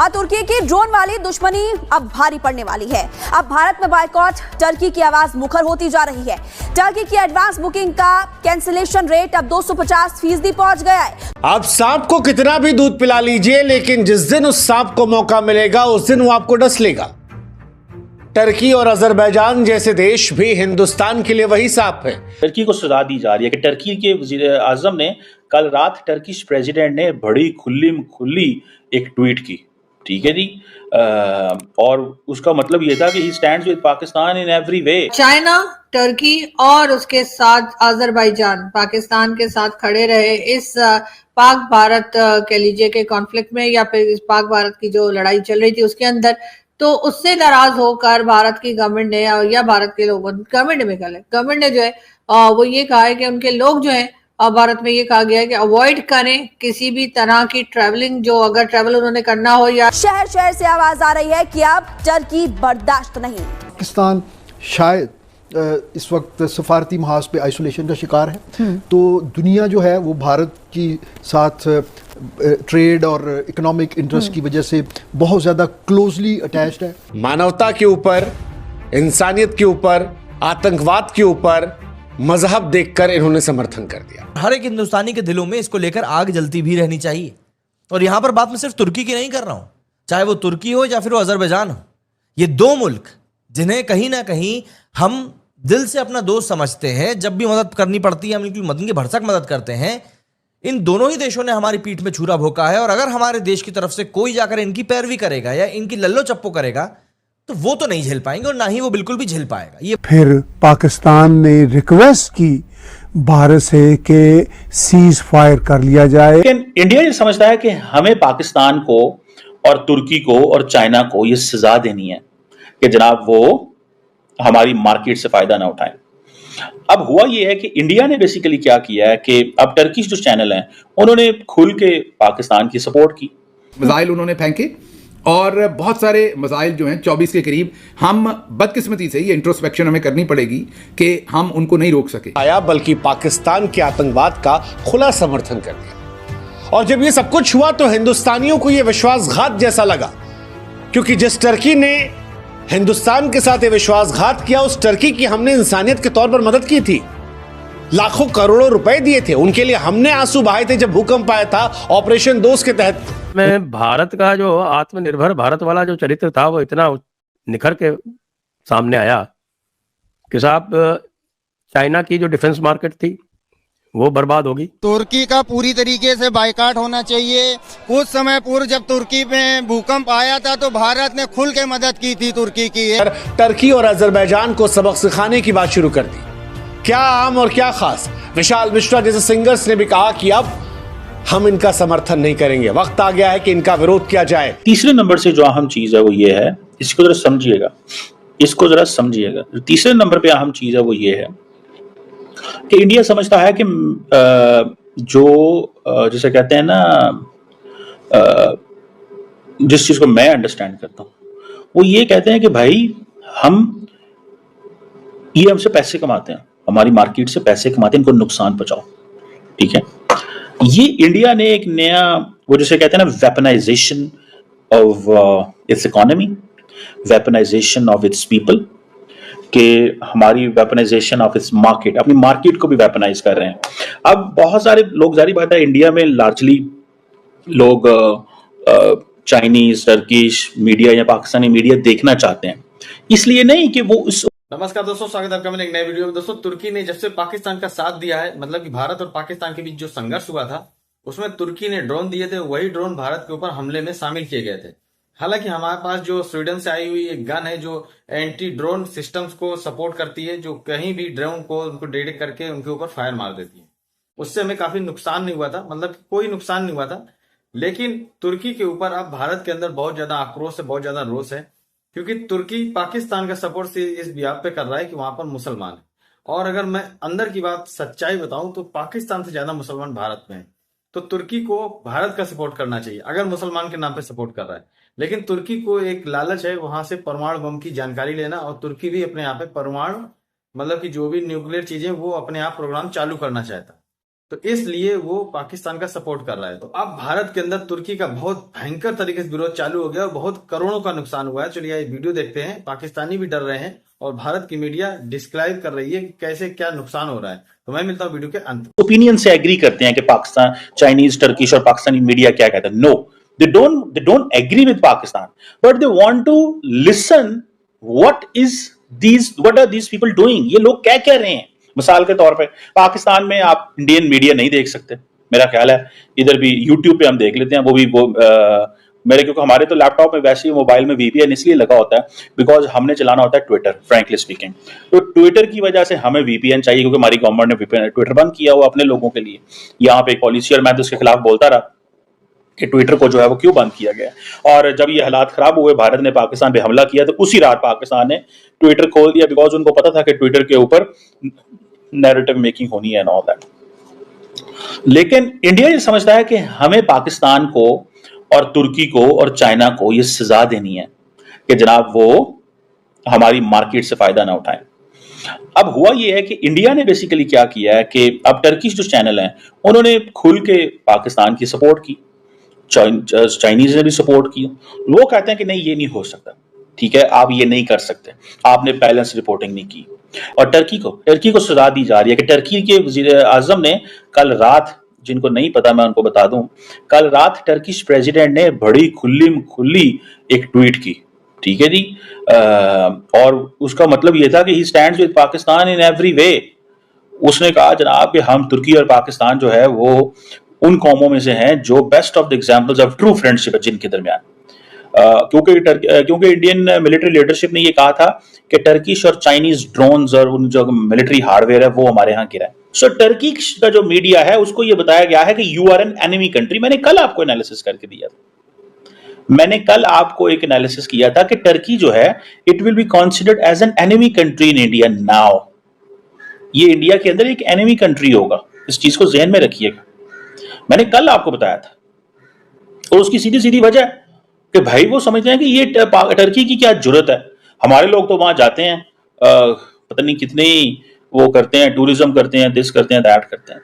और तुर्की की ड्रोन वाली दुश्मनी अब भारी पड़ने वाली है। अब भारत में बायकॉट टर्की की आवाज मुखर होती जा रही है। टर्की की एडवांस बुकिंग का कैंसिलेशन रेट अब 250% पहुंच गया है। आप सांप को कितना भी दूध पिला लीजिए, लेकिन जिस दिन उस सांप को मौका मिलेगा उस दिन वो आपको डस लेगा। टर्की और अजरबैजान जैसे देश भी हिंदुस्तान के लिए वही सांप है। टर्की को सजा दी जा रही है कि टर्की के वजीर आजम ने कल रात टर्किश प्रेसिडेंट ने बड़ी खुली एक ट्वीट की, ठीक है जी, और उसका मतलब ये था कि he stands with Pakistan in every way. China, Turkey और उसके साथ अजरबैजान पाकिस्तान के साथ खड़े रहे इस पाक भारत कह लीजिए के कॉन्फ्लिक्ट में, या फिर इस पाक भारत की जो लड़ाई चल रही थी उसके अंदर। तो उससे नाराज होकर भारत की गवर्नमेंट ने या भारत के लोगों गवर्नमेंट ने जो है वो ये कहा है कि उनके लोग जो है भारत में ये कहा गया है कि अवॉइड करें किसी भी तरह की ट्रैवलिंग, जो अगर ट्रैवल उन्होंने करना हो। या शहर शहर से आवाज आ रही है कि अब टर्की बर्दाश्त नहीं। पाकिस्तान शायद इस वक्त सफारती महाज पे आइसोलेशन का शिकार है, तो दुनिया जो है वो भारत की साथ ट्रेड और इकोनॉमिक इंटरेस्ट की वजह से बहुत ज्यादा क्लोजली अटैच्ड है। मानवता के ऊपर, इंसानियत के ऊपर, आतंकवाद के ऊपर मजहब देखकर इन्होंने समर्थन कर दिया। हर एक हिंदुस्तानी के दिलों में इसको लेकर आग जलती भी रहनी चाहिए। और यहां पर बात मैं सिर्फ तुर्की की नहीं कर रहा हूं, चाहे वो तुर्की हो या फिर वो अजरबैजान हो। ये दो मुल्क जिन्हें कहीं ना कहीं हम दिल से अपना दोस्त समझते हैं, जब भी मदद करनी पड़ती है हम इनकी मदद की भरसक मदद करते हैं। इन दोनों ही देशों ने हमारी पीठ में छुरा भोंका है, और अगर हमारे देश की तरफ से कोई जाकर इनकी पैरवी करेगा या इनकी लल्लो चप्पो करेगा तो वो तो नहीं झेल पाएंगे, और ना ही वो बिल्कुल भी झेल पाएगा। ये फिर पाकिस्तान ने रिक्वेस्ट की भारत से कि सीज फायर कर लिया जाए। लेकिन इंडिया ये समझता है कि हमें पाकिस्तान को और तुर्की को और चाइना को ये सजा देनी है कि जनाब वो हमारी मार्केट से फायदा ना उठाएं। अब हुआ ये है कि इंडिया ने बेसिकली क्या किया है कि अब टर्किश जो चैनल हैं उन्होंने खुल के पाकिस्तान की सपोर्ट की। मिसाइल उन्होंने फेंके और बहुत सारे मिसाइल जो हैं 24 के करीब, हम बदकिस्मती से ये इंट्रोस्पेक्शन हमें करनी पड़ेगी कि हम उनको नहीं रोक सके आया, बल्कि पाकिस्तान के आतंकवाद का खुला समर्थन कर दिया। और जब ये सब कुछ हुआ तो हिंदुस्तानियों को ये विश्वासघात जैसा लगा, क्योंकि जिस टर्की ने हिंदुस्तान के साथ ये विश्वासघात किया, उस टर्की की हमने इंसानियत के तौर पर मदद की थी, लाखों करोड़ों रुपए दिए थे उनके लिए, हमने आंसू बहाए थे जब भूकंप आया था ऑपरेशन दोस्त के तहत। में भारत का जो आत्मनिर्भर भारत वाला जो चरित्र था वो इतना निखर के सामने आया कि साहब चाइना की जो डिफेंस मार्केट थी वो बर्बाद होगी। तुर्की का पूरी तरीके से बायकॉट होना चाहिए। कुछ समय पूर्व जब तुर्की में भूकंप आया था तो भारत ने खुल के मदद की थी तुर्की की। टर्की और अजरबैजान को सबक सिखाने की बात शुरू कर दी। क्या आम और क्या खास। विशाल मिश्रा जैसे सिंगर्स ने भी कहा कि अब हम इनका समर्थन नहीं करेंगे, वक्त आ गया है कि इनका विरोध किया जाए। तीसरे नंबर से जो अहम चीज है वो ये है, इसको जरा समझिएगा, तीसरे नंबर पे अहम चीज है वो ये है कि इंडिया समझता है कि जो जिसे कहते हैं ना, जिस चीज को मैं अंडरस्टैंड करता हूं वो ये कहते हैं कि भाई ये हमसे पैसे कमाते हैं, हमारी मार्केट से पैसे कमाते हैं, इनको नुकसान पहुंचाओ, ठीक है। ये इंडिया ने एक नया वो जिसे कहते हैं ना weaponisation of its economy, weaponisation of its people, कि हमारी वेपनाइजेशन ऑफ इट्स मार्केट, अपनी मार्केट को भी वेपनाइज कर रहे हैं। अब बहुत सारे लोग, जारी बात है इंडिया में लार्जली लोग चाइनीज, टर्किश मीडिया या पाकिस्तानी मीडिया देखना चाहते हैं, इसलिए नहीं कि वो उस। नमस्कार दोस्तों, स्वागत है आपका मेरे एक नए वीडियो में। दोस्तों, तुर्की ने जब से पाकिस्तान का साथ दिया है, मतलब कि भारत और पाकिस्तान के बीच जो संघर्ष हुआ था उसमें तुर्की ने ड्रोन दिए थे, वही ड्रोन भारत के ऊपर हमले में शामिल किए गए थे। हालांकि हमारे पास जो स्वीडन से आई हुई एक गन है जो एंटी ड्रोन सिस्टम्स को सपोर्ट करती है, जो कहीं भी ड्रोन को उनको डिटेक्ट करके उनके ऊपर फायर मार देती है। उससे हमें काफी नुकसान नहीं हुआ था, मतलब कोई नुकसान नहीं हुआ था। लेकिन तुर्की के ऊपर अब भारत के अंदर बहुत ज्यादा आक्रोश है, बहुत ज्यादा रोष है, क्योंकि तुर्की पाकिस्तान का सपोर्ट से इस बिहाफ पे कर रहा है कि वहां पर मुसलमान है। और अगर मैं अंदर की बात सच्चाई बताऊं तो पाकिस्तान से ज्यादा मुसलमान भारत में है। तो तुर्की को भारत का सपोर्ट करना चाहिए अगर मुसलमान के नाम पे सपोर्ट कर रहा है। लेकिन तुर्की को एक लालच है वहां से परमाणु बम की जानकारी लेना, और तुर्की भी अपने यहाँ पे परमाणु मतलब कि जो भी न्यूक्लियर चीजें वो अपने आप प्रोग्राम चालू करना चाहता है। तो इसलिए वो पाकिस्तान का सपोर्ट कर रहा है। तो अब भारत के अंदर तुर्की का बहुत भयंकर तरीके से विरोध चालू हो गया और बहुत करोड़ों का नुकसान हुआ है। चलिए ये वीडियो देखते हैं। पाकिस्तानी भी डर रहे हैं और भारत की मीडिया डिस्क्राइब कर रही है कि कैसे क्या नुकसान हो रहा है। तो मैं मिलता हूँ वीडियो के अंत। ओपिनियन से एग्री करते हैं कि पाकिस्तान, चाइनीज, टर्किश और पाकिस्तानी मीडिया क्या कहता है। No, they don't agree with Pakistan, but they want to listen what are these people doing, ये लोग क्या कह रहे हैं। मिसाल के तौर पे पाकिस्तान में आप इंडियन मीडिया नहीं देख सकते, मेरा ख्याल है इधर भी यूट्यूब पे हम देख लेते हैं, मेरे, क्योंकि हमारे तो लैपटॉप में वैसे ही मोबाइल में VPN इसलिए लगा होता है बिकॉज हमने चलाना होता है ट्विटर, फ्रैंकली स्पीकिंग। तो ट्विटर की वजह से हमें VPN चाहिए, क्योंकि हमारी गवर्नमेंट ने ट्विटर बंद किया हुआ अपने लोगों के लिए। यहाँ पे एक पॉलिसी, और मैं तो उसके खिलाफ बोलता रहा कि ट्विटर को जो है वो क्यों बंद किया गया। और जब ये हालात खराब हुए, भारत ने पाकिस्तान पे हमला किया, तो उसी रात पाकिस्तान ने ट्विटर खोल दिया, बिकॉज उनको पता था कि ट्विटर के ऊपर नैरेटिव मेकिंग होनी है एंड ऑल दैट। लेकिन इंडिया ये समझता है कि हमें पाकिस्तान को और तुर्की को और चाइना को ये सजा देनी है कि जनाब वो हमारी मार्केट से फायदा ना उठाएं। अब हुआ ये है कि इंडिया ने बेसिकली क्या किया है कि अब टर्किश जो चैनल हैं उन्होंने खुल के पाकिस्तान की सपोर्ट की, चाइनीज ने भी सपोर्ट की। वो कहते हैं कि नहीं, ये नहीं हो सकता, ठीक है, आप ये नहीं कर सकते, आपने बैलेंस रिपोर्टिंग नहीं की। और टर्की को सजा दी जा रही है कि टर्की के वजीर आजम ने कल रात, जिनको नहीं पता मैं उनको बता दूं, कल रात टर्किश प्रेसिडेंट ने बड़ी खुली एक ट्वीट की, ठीक है जी। और उसका मतलब ये था कि he stands with Pakistan in every way. उसने कहा जनाब कि हम तुर्की और पाकिस्तान जो है वो उन कौमों में से हैं जो best of the examples of true friendship है जिनके दरमियान। क्योंकि इंडियन मिलिट्री लीडरशिप ने ये कहा था कि टर्किश और चाइनीज ड्रोन्स और उन जो मिलिट्री हार्डवेयर है वो हमारे यहाँ गिरा है। सो टर्की का जो मीडिया है उसको ये बताया गया है कि you are an enemy country. मैंने कल आपको एनालिसिस करके दिया था, मैंने कल आपको एक एनालिसिस किया था कि टर्की जो है it will be considered as an enemy country in India now. ये इंडिया के अंदर एक एनिमी कंट्री होगा, इस चीज को ज़हन में रखिएगा। मैंने कल आपको बताया था, और उसकी सीधी सीधी वजह कि भाई वो समझते हैं कि ये टर्की की क्या जुर्रत है। हमारे लोग तो वहां जाते हैं, पता नहीं कितने वो करते हैं, टूरिज्म करते हैं, दिस करते हैं, दैट करते हैं,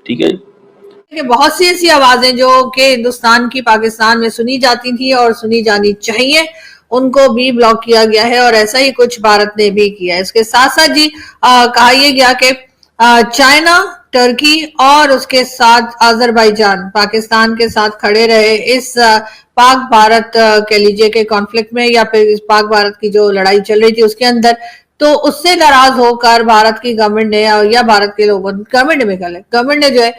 ठीक है। कि बहुत सी ऐसी आवाजें जो कि हिंदुस्तान की पाकिस्तान में सुनी जाती थी और सुनी जानी चाहिए, उनको भी ब्लॉक किया गया है, और ऐसा ही कुछ भारत ने भी किया है। इसके साथ साथ जी कहा यह गया कि चाइना, टर्की और उसके साथ अजरबैजान पाकिस्तान के साथ खड़े रहे इस पाक भारत कह लीजिए के कॉन्फ्लिक्ट में, या फिर इस पाक भारत की जो लड़ाई चल रही थी उसके अंदर। तो उससे नाराज होकर भारत की गवर्नमेंट ने, या भारत के लोगों, गवर्नमेंट ने जो है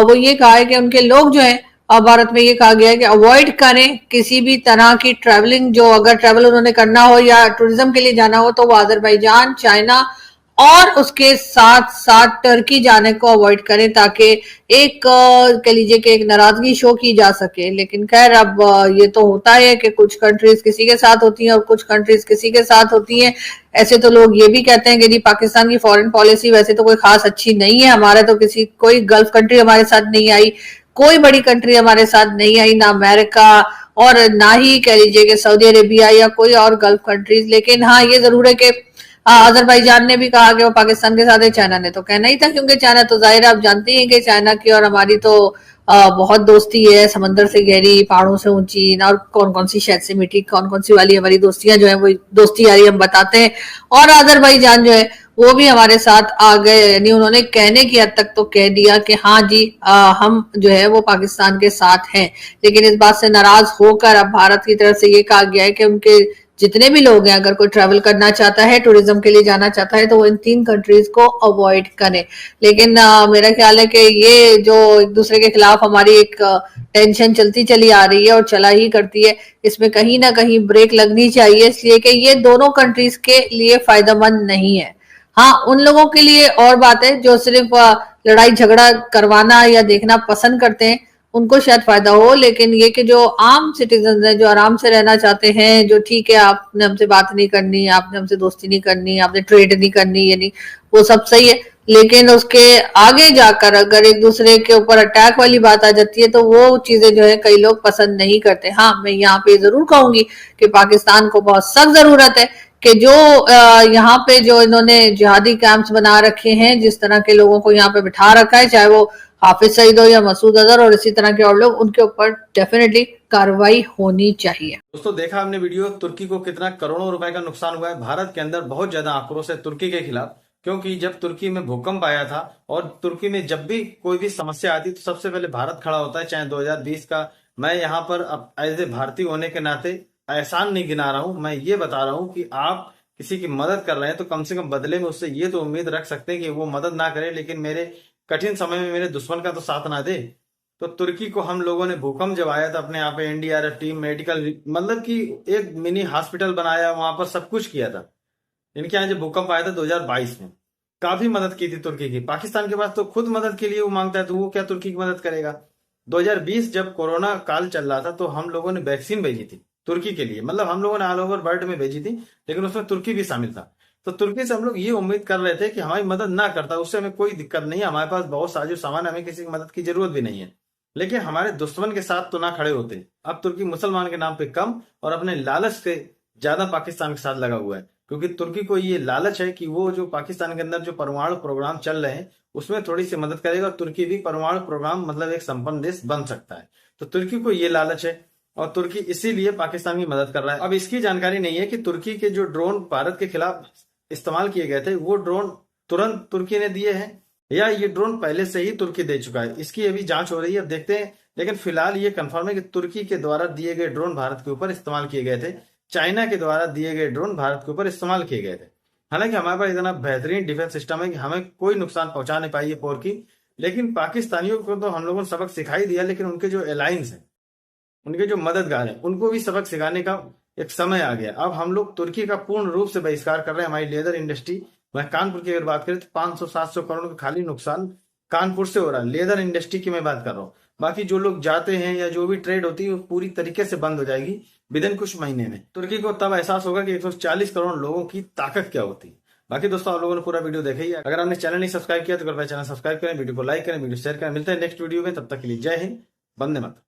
वो ये कहा है कि उनके लोग जो है भारत में ये कहा गया है कि अवॉइड करें किसी भी तरह की ट्रैवलिंग, जो अगर ट्रैवल उन्होंने करना हो या टूरिज्म के लिए जाना हो तो वो अजरबैजान, चाइना और उसके साथ साथ टर्की जाने को अवॉइड करें, ताकि एक कह लीजिए कि एक नाराजगी शो की जा सके। लेकिन खैर अब ये तो होता है कि कुछ कंट्रीज किसी के साथ होती हैं और कुछ कंट्रीज किसी के साथ होती हैं। ऐसे तो लोग ये भी कहते हैं कि जी पाकिस्तान की फॉरेन पॉलिसी वैसे तो कोई खास अच्छी नहीं है, हमारा तो कोई गल्फ कंट्री हमारे साथ नहीं आई, कोई बड़ी कंट्री हमारे साथ नहीं आई, ना अमेरिका और ना ही कह लीजिए कि सऊदी अरेबिया या कोई और गल्फ कंट्रीज। लेकिन हाँ, ये जरूर है कि अजरबैजान ने भी कहा कि वो पाकिस्तान के साथ है, चाइना ने तो कहना ही था, क्योंकि चाइना तो जाहिर है आप जानते हैं कि चाइना की और हमारी तो बहुत दोस्ती है, समंदर से गहरी, पहाड़ों से ऊंची, और कौन कौन सी शहद से मीठी, कौन कौन सी वाली हमारी दोस्तियां जो है वो दोस्ती यारी हम बताते हैं। और अजरबैजान जो है वो भी हमारे साथ आ गए, यानी उन्होंने कहने की हद तक तो कह दिया कि हाँ जी हम जो है वो पाकिस्तान के साथ हैं। लेकिन इस बात से नाराज होकर अब भारत की तरफ से ये कहा गया है कि उनके जितने भी लोग हैं, अगर कोई ट्रैवल करना चाहता है, टूरिज्म के लिए जाना चाहता है, तो वो इन 3 कंट्रीज को अवॉइड करें। लेकिन मेरा ख्याल है कि ये जो एक दूसरे के खिलाफ हमारी एक टेंशन चलती चली आ रही है और चला ही करती है, इसमें कहीं ना कहीं ब्रेक लगनी चाहिए, इसलिए कि ये दोनों कंट्रीज के लिए फायदेमंद नहीं है। हाँ, उन लोगों के लिए और बात है जो सिर्फ लड़ाई झगड़ा करवाना या देखना पसंद करते हैं, उनको शायद फायदा हो। लेकिन ये कि जो आम सिटीजन हैं, जो आराम से रहना चाहते हैं, जो ठीक है आपने हमसे बात नहीं करनी, आपने हमसे दोस्ती नहीं करनी, आपने ट्रेड नहीं करनी, यानी वो सब सही है। लेकिन उसके आगे जाकर अगर एक दूसरे के ऊपर अटैक वाली बात आ जाती है तो वो चीजें जो है कई लोग पसंद नहीं करते। हाँ, मैं यहाँ पे जरूर कहूंगी कि पाकिस्तान को बहुत सख्त जरूरत है कि जो यहाँ पे जो इन्होंने जिहादी कैंप्स बना रखे हैं, जिस तरह के लोगों को यहाँ पे बिठा रखा है, चाहे वो हाफिज सईद हो या मसूद अजहर और इसी तरह के और लोग, उनके ऊपर डेफिनेटली कार्रवाई होनी चाहिए। दोस्तों देखा हमने वीडियो, तुर्की को कितना करोड़ों रुपए का नुकसान हुआ है। भारत के अंदर बहुत ज्यादा आक्रोश है तुर्की के खिलाफ, क्योंकि जब तुर्की में भूकंप आया था और तुर्की में जब भी कोई भी समस्या आती तो सबसे पहले भारत खड़ा होता है, चाहे 2020 का। मैं यहाँ पर अब एज ए भारतीय होने के नाते एहसान नहीं गिना रहा हूं, मैं ये बता रहा हूं कि आप किसी की मदद कर रहे हैं तो कम से कम बदले में उससे ये तो उम्मीद रख सकते हैं कि वो मदद ना करे, लेकिन मेरे कठिन समय में मेरे दुश्मन का तो साथ ना दे। तो तुर्की को हम लोगों ने भूकंप जब आया था अपने यहाँ पे एनडीआरएफ टीम, मेडिकल, मतलब कि एक मिनी हॉस्पिटल बनाया, वहां पर सब कुछ किया था। इनके यहाँ जब भूकंप आया था 2022 में, काफी मदद की थी तुर्की की। पाकिस्तान के पास तो खुद मदद के लिए वो मांगता है, तो वो क्या तुर्की की मदद करेगा। 2020 जब कोरोना काल चल रहा था तो हम लोगों ने वैक्सीन भेजी थी तुर्की के लिए, मतलब हम लोगों ने ऑल ओवर वर्ल्ड में भेजी थी, लेकिन उसमें तुर्की भी शामिल था। तो तुर्की से हम लोग ये उम्मीद कर रहे थे कि हमारी मदद ना करता, उससे हमें कोई दिक्कत नहीं है, हमारे पास बहुत साजो सामान, हमें किसी की मदद की जरूरत भी नहीं है, लेकिन हमारे दुश्मन के साथ तो ना खड़े होते। अब तुर्की मुसलमान के नाम पे कम और अपने लालच से ज्यादा पाकिस्तान के साथ लगा हुआ है, क्योंकि तुर्की को ये लालच है कि वो जो पाकिस्तान के अंदर जो परमाणु प्रोग्राम चल रहे हैं उसमें थोड़ी सी मदद करेगा और तुर्की भी परमाणु प्रोग्राम मतलब एक संपन्न देश बन सकता है। तो तुर्की को ये लालच है और तुर्की इसीलिए पाकिस्तान की मदद कर रहा है। अब इसकी जानकारी नहीं है कि तुर्की के जो ड्रोन भारत के खिलाफ इस्तेमाल किए गए थे वो ड्रोन तुरंत तुर्की ने दिए हैं या ये ड्रोन पहले से ही तुर्की दे चुका है, इसकी अभी जांच हो रही है, अब देखते हैं। लेकिन फिलहाल ये कंफर्म है कि तुर्की के द्वारा दिए गए ड्रोन भारत के ऊपर इस्तेमाल किए गए थे, चाइना के द्वारा दिए गए ड्रोन भारत के ऊपर इस्तेमाल किए गए थे। हालांकि हमारे पास इतना बेहतरीन डिफेंस सिस्टम है कि हमें कोई नुकसान पहुंचा नहीं पाई है पोर की, लेकिन पाकिस्तानियों को तो हम लोगों ने सबक सिखाई दिया, लेकिन उनके जो अलायंस है, उनके जो मददगार हैं, उनको भी सबक सिखाने का एक समय आ गया। अब हम लोग तुर्की का पूर्ण रूप से बहिष्कार कर रहे हैं। हमारी लेदर इंडस्ट्री, मैं कानपुर की अगर बात करें तो 500-700 करोड़ का खाली नुकसान कानपुर से हो रहा है, लेदर इंडस्ट्री की मैं बात कर रहा हूँ। बाकी जो लोग जाते हैं या जो भी ट्रेड होती है वो पूरी तरीके से बंद हो जाएगी विद इन कुछ महीने में। तुर्की को तब एहसास होगा कि 140 करोड़ लोगों की ताकत क्या होती है। बाकी दोस्तों आप लोगों ने पूरा वीडियो देखा ही है, अगर आपने चैनल नहीं सब्सक्राइब किया तो कृपया चैनल सब्सक्राइब करें, वीडियो को लाइक करें, वीडियो शेयर करें। मिलते हैं नेक्स्ट वीडियो में, तब तक के लिए जय हिंद, वंदे मातरम।